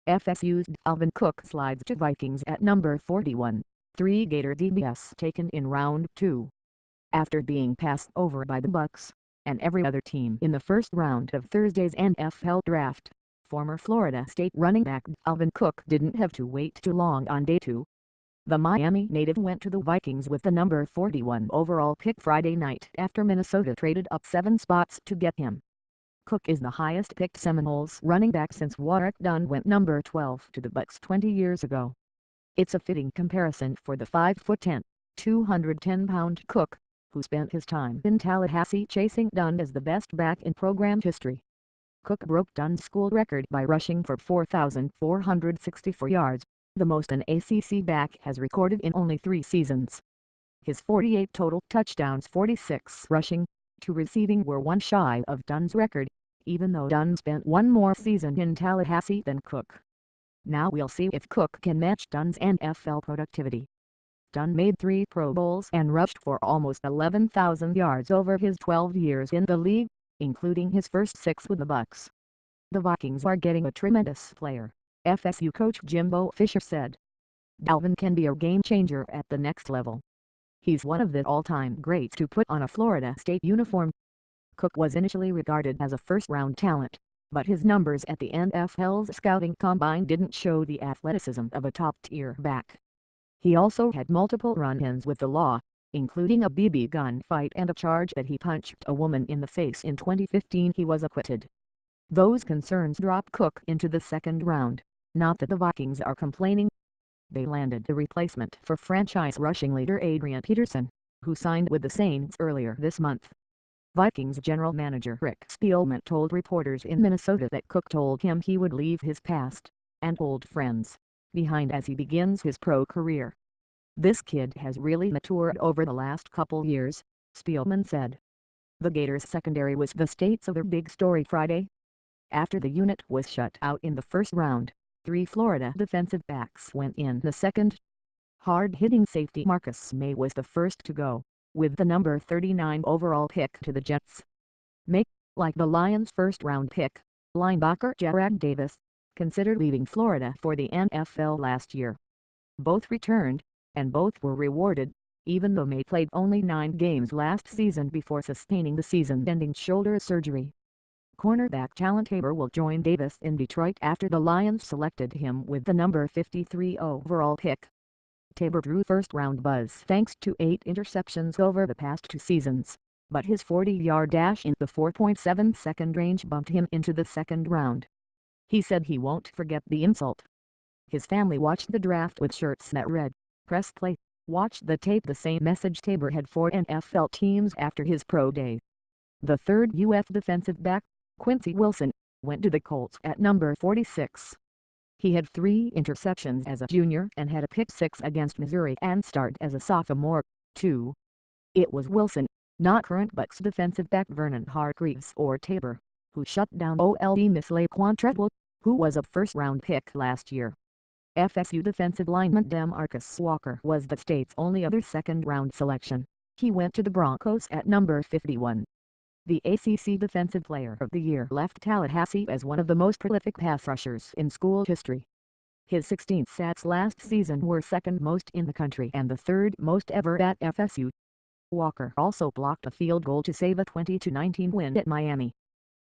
FSU's Dalvin Cook slides to Vikings at number 41. 3 Gator DBs taken in round 2. After being passed over by the Bucs and every other team in the first round of Thursday's NFL draft, former Florida State running back Dalvin Cook didn't have to wait too long on day 2. The Miami native went to the Vikings with the number 41 overall pick Friday night after Minnesota traded up 7 spots to get him. Cook is the highest-picked Seminoles running back since Warrick Dunn went number 12 to the Bucs 20 years ago. It's a fitting comparison for the 5'10", 210-pound Cook, who spent his time in Tallahassee chasing Dunn as the best back in program history. Cook broke Dunn's school record by rushing for 4,464 yards, the most an ACC back has recorded in only 3 seasons. His 48 total touchdowns, 46 rushing, 2 receiving were one shy of Dunn's record, even though Dunn spent one more season in Tallahassee than Cook. Now we'll see if Cook can match Dunn's NFL productivity. Dunn made 3 Pro Bowls and rushed for almost 11,000 yards over his 12 years in the league, including his first 6 with the Bucs. The Vikings are getting a tremendous player, FSU coach Jimbo Fisher said. Dalvin can be a game-changer at the next level. He's one of the all-time greats to put on a Florida State uniform. Cook was initially regarded as a first-round talent, but his numbers at the NFL's scouting combine didn't show the athleticism of a top-tier back. He also had multiple run-ins with the law, including a BB gun fight and a charge that he punched a woman in the face in 2015. He was acquitted. Those concerns dropped Cook into the second round, not that the Vikings are complaining. They landed the replacement for franchise rushing leader Adrian Peterson, who signed with the Saints earlier this month. Vikings general manager Rick Spielman told reporters in Minnesota that Cook told him he would leave his past and old friends behind as he begins his pro career. "This kid has really matured over the last couple years," Spielman said. The Gators secondary was the state's other big story Friday. After the unit was shut out in the first round, 3 Florida defensive backs went in the second. Hard-hitting safety Marcus May was the first to go, with the number 39 overall pick to the Jets. May, like the Lions' first-round pick, linebacker Jarrad Davis, considered leaving Florida for the NFL last year. Both returned, and both were rewarded, even though May played only 9 games last season before sustaining the season-ending shoulder surgery. Cornerback Jalen Tabor will join Davis in Detroit after the Lions selected him with the number 53 overall pick. Tabor drew first-round buzz thanks to 8 interceptions over the past 2 seasons, but his 40-yard dash in the 4.7-second range bumped him into the second round. He said he won't forget the insult. His family watched the draft with shirts that read, "Press play, watch the tape," the same message Tabor had for NFL teams after his pro day. The third UF defensive back, Quincy Wilson, went to the Colts at number 46. He had 3 interceptions as a junior and had a pick-6 against Missouri and started as a sophomore, too. It was Wilson, not current Bucs defensive back Vernon Hargreaves or Tabor, who shut down Ole Miss Quán Trà Sữa, who was a first-round pick last year. FSU defensive lineman Demarcus Walker was the state's only other second-round selection. He went to the Broncos at number 51. The ACC Defensive Player of the Year left Tallahassee as one of the most prolific pass rushers in school history. His 16 sacks last season were second most in the country and the third most ever at FSU. Walker also blocked a field goal to save a 20-19 win at Miami.